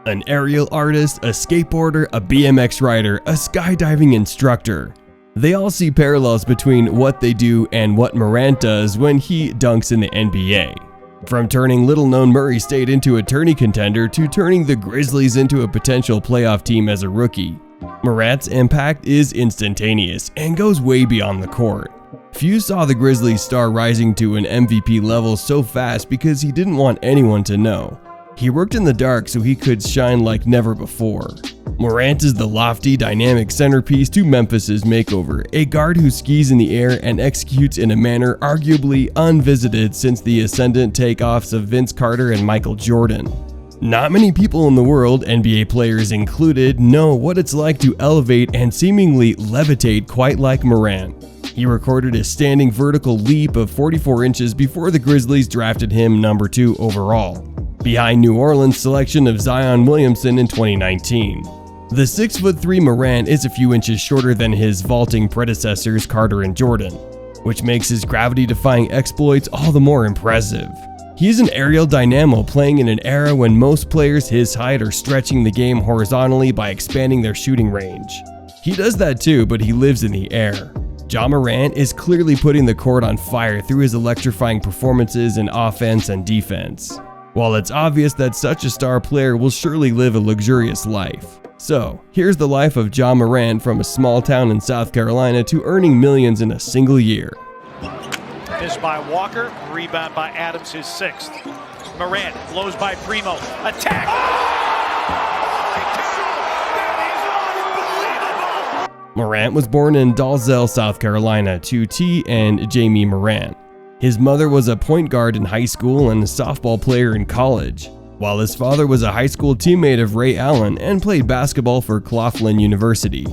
An aerial artist, a skateboarder, a BMX rider, a skydiving instructor. They all see parallels between what they do and what Morant does when he dunks in the NBA. From turning little-known Murray State into a tourney contender to turning the Grizzlies into a potential playoff team as a rookie, Morant's impact is instantaneous and goes way beyond the court. Few saw the Grizzlies star rising to an MVP level so fast because he didn't want anyone to know. He worked in the dark so he could shine like never before. Morant is the lofty, dynamic centerpiece to Memphis's makeover, a guard who skis in the air and executes in a manner arguably unvisited since the ascendant takeoffs of Vince Carter and Michael Jordan. Not many people in the world, NBA players included, know what it's like to elevate and seemingly levitate quite like Morant. He recorded a standing vertical leap of 44 inches before the Grizzlies drafted him number 2 overall, behind New Orleans' selection of Zion Williamson in 2019. The 6'3" Morant is a few inches shorter than his vaulting predecessors Carter and Jordan, which makes his gravity-defying exploits all the more impressive. He is an aerial dynamo playing in an era when most players his height are stretching the game horizontally by expanding their shooting range. He does that too, but he lives in the air. Ja Morant is clearly putting the court on fire through his electrifying performances in offense and defense. While it's obvious that such a star player will surely live a luxurious life. So, here's the life of Ja Morant from a small town in South Carolina to earning millions in a single year. Missed by Walker, rebound by Adams, his 6th. Morant blows by Primo, attack! Morant was born in Dalzell, South Carolina to T and Jamie Morant. His mother was a point guard in high school and a softball player in college, while his father was a high school teammate of Ray Allen and played basketball for Claflin University.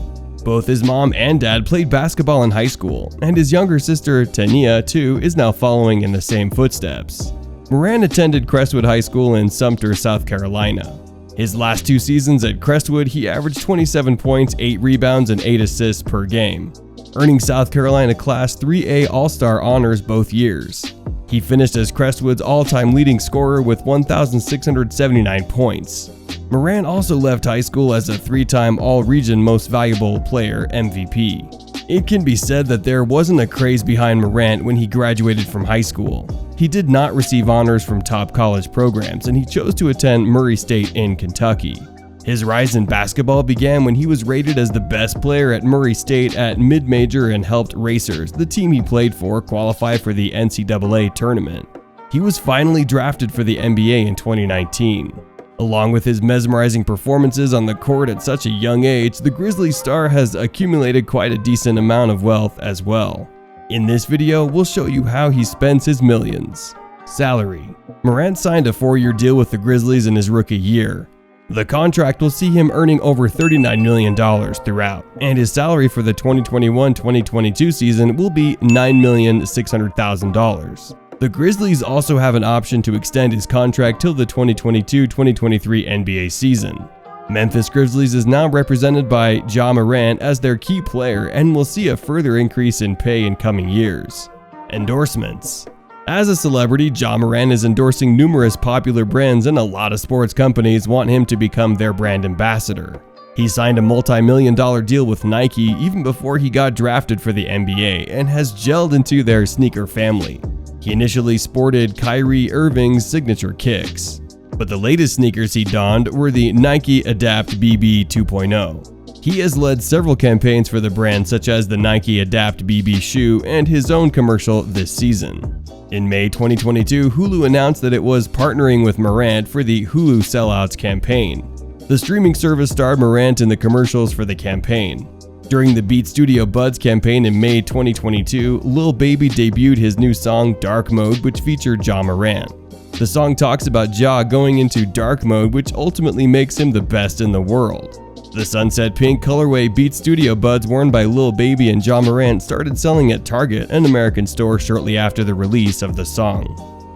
Both his mom and dad played basketball in high school, and his younger sister, Tania, too, is now following in the same footsteps. Morant attended Crestwood High School in Sumter, South Carolina. His last 2 seasons at Crestwood, he averaged 27 points, 8 rebounds, and 8 assists per game, earning South Carolina Class 3A All-Star honors both years. He finished as Crestwood's all-time leading scorer with 1,679 points. Morant also left high school as a 3-time All-Region Most Valuable Player (MVP). It can be said that there wasn't a craze behind Morant when he graduated from high school. He did not receive honors from top college programs, and he chose to attend Murray State in Kentucky. His rise in basketball began when he was rated as the best player at Murray State at mid-major and helped Racers, the team he played for, qualify for the NCAA tournament. He was finally drafted for the N.B.A. in 2019. Along with his mesmerizing performances on the court at such a young age, the Grizzlies star has accumulated quite a decent amount of wealth as well. In this video, we'll show you how he spends his millions. Salary. Morant signed a 4-year deal with the Grizzlies in his rookie year. The contract will see him earning over $39 million throughout, and his salary for the 2021-2022 season will be $9,600,000. The Grizzlies also have an option to extend his contract till the 2022-2023 NBA season. Memphis Grizzlies is now represented by Ja Morant as their key player and will see a further increase in pay in coming years. Endorsements. As a celebrity, Ja Morant is endorsing numerous popular brands, and a lot of sports companies want him to become their brand ambassador. He signed a multi-million-dollar deal with Nike even before he got drafted for the NBA and has gelled into their sneaker family. He initially sported Kyrie Irving's signature kicks, but the latest sneakers he donned were the Nike Adapt BB 2.0. He has led several campaigns for the brand, such as the Nike Adapt BB shoe and his own commercial this season. In May 2022, Hulu announced that it was partnering with Morant for the Hulu Sellouts campaign. The streaming service starred Morant in the commercials for the campaign. During the Beat Studio Buds campaign in May 2022, Lil Baby debuted his new song Dark Mode, which featured Ja Morant. The song talks about Ja going into dark mode, which ultimately makes him the best in the world. The Sunset Pink colorway Beat Studio Buds worn by Lil Baby and Ja Morant started selling at Target, an American store, shortly after the release of the song.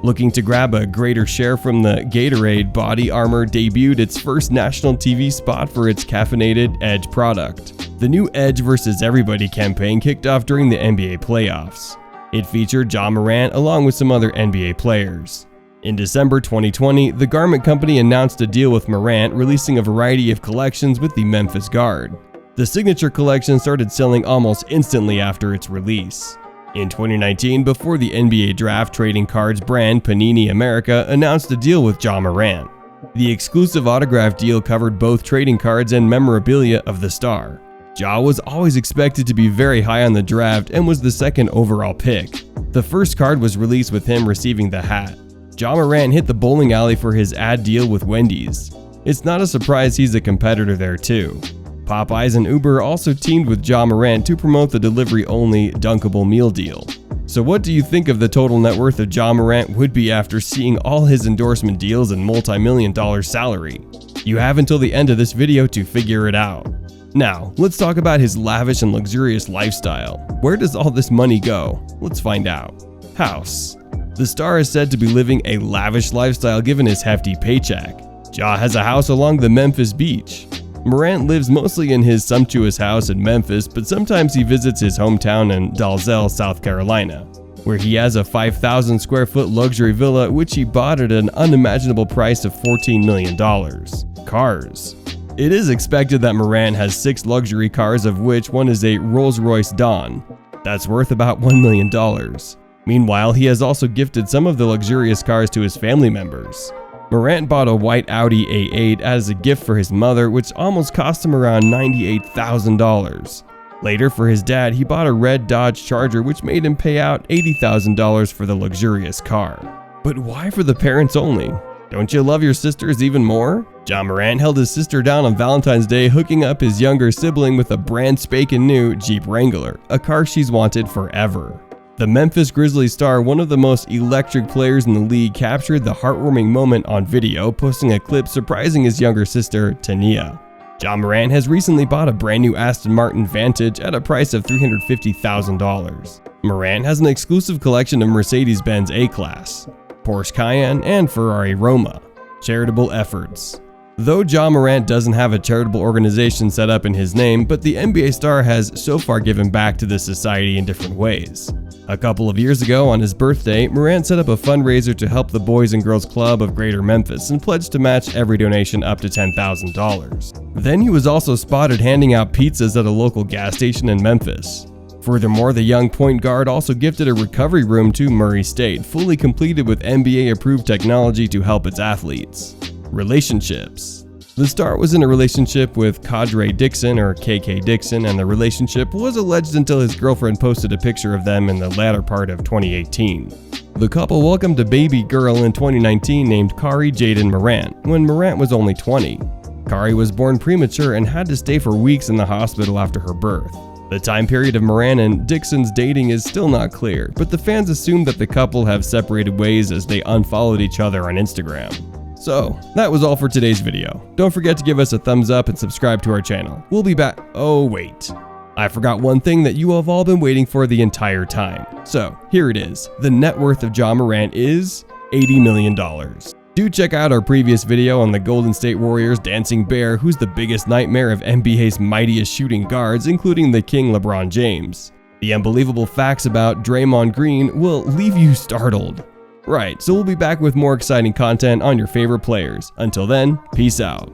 Looking to grab a greater share from the Gatorade, Body Armor debuted its first national TV spot for its caffeinated Edge product. The new Edge vs. Everybody campaign kicked off during the NBA playoffs. It featured Ja Morant along with some other NBA players. In December 2020, the garment company announced a deal with Morant, releasing a variety of collections with the Memphis guard. The signature collection started selling almost instantly after its release. In 2019, before the NBA draft, trading cards brand Panini America announced a deal with Ja Morant. The exclusive autograph deal covered both trading cards and memorabilia of the star. Ja was always expected to be very high on the draft and was the second overall pick. The first card was released with him receiving the hat. Ja Morant hit the bowling alley for his ad deal with Wendy's. It's not a surprise he's a competitor there too. Popeyes and Uber also teamed with Ja Morant to promote the delivery-only dunkable meal deal. So what do you think of the total net worth of Ja Morant would be after seeing all his endorsement deals and multi-million-dollar salary? You have until the end of this video to figure it out. Now, let's talk about his lavish and luxurious lifestyle. Where does all this money go? Let's find out. House. The star is said to be living a lavish lifestyle given his hefty paycheck. Ja has a house along the Memphis beach. Morant lives mostly in his sumptuous house in Memphis, but sometimes he visits his hometown in Dalzell, South Carolina, where he has a 5,000 square foot luxury villa which he bought at an unimaginable price of $14 million. Cars. It is expected that Morant has 6 luxury cars, of which one is a Rolls-Royce Dawn. That's worth about $1 million. Meanwhile, he has also gifted some of the luxurious cars to his family members. Morant bought a white Audi A8 as a gift for his mother, which almost cost him around $98,000. Later, for his dad, he bought a red Dodge Charger, which made him pay out $80,000 for the luxurious car. But why for the parents only? Don't you love your sisters even more? Ja Morant held his sister down on Valentine's Day, hooking up his younger sibling with a brand spanking new Jeep Wrangler, a car she's wanted forever. The Memphis Grizzlies star, one of the most electric players in the league, captured the heartwarming moment on video, posting a clip surprising his younger sister, Tania. Ja Morant has recently bought a brand new Aston Martin Vantage at a price of $350,000. Morant has an exclusive collection of Mercedes-Benz A-Class, Porsche Cayenne, and Ferrari Roma. Charitable efforts. Though Ja Morant doesn't have a charitable organization set up in his name, but the N.B.A. star has so far given back to the society in different ways. A couple of years ago, on his birthday, Morant set up a fundraiser to help the Boys and Girls Club of Greater Memphis and pledged to match every donation up to $10,000. Then he was also spotted handing out pizzas at a local gas station in Memphis. Furthermore, the young point guard also gifted a recovery room to Murray State, fully completed with NBA approved technology to help its athletes. Relationships. The star was in a relationship with Cadre Dixon, or KK Dixon, and the relationship was alleged until his girlfriend posted a picture of them in the latter part of 2018. The couple welcomed a baby girl in 2019 named Kari Jaden Morant, when Morant was only 20. Kari was born premature and had to stay for weeks in the hospital after her birth. The time period of Morant and Dixon's dating is still not clear, but the fans assume that the couple have separated ways as they unfollowed each other on Instagram. So, that was all for today's video. Don't forget to give us a thumbs up and subscribe to our channel. We'll be back. Oh wait, I forgot one thing that you have all been waiting for the entire time. So, here it is. The net worth of Ja Morant is $80 million. Do check out our previous video on the Golden State Warriors' Dancing Bear, who's the biggest nightmare of NBA's mightiest shooting guards, including the King LeBron James. The unbelievable facts about Draymond Green will leave you startled. Right, so we'll be back with more exciting content on your favorite players. Until then, peace out.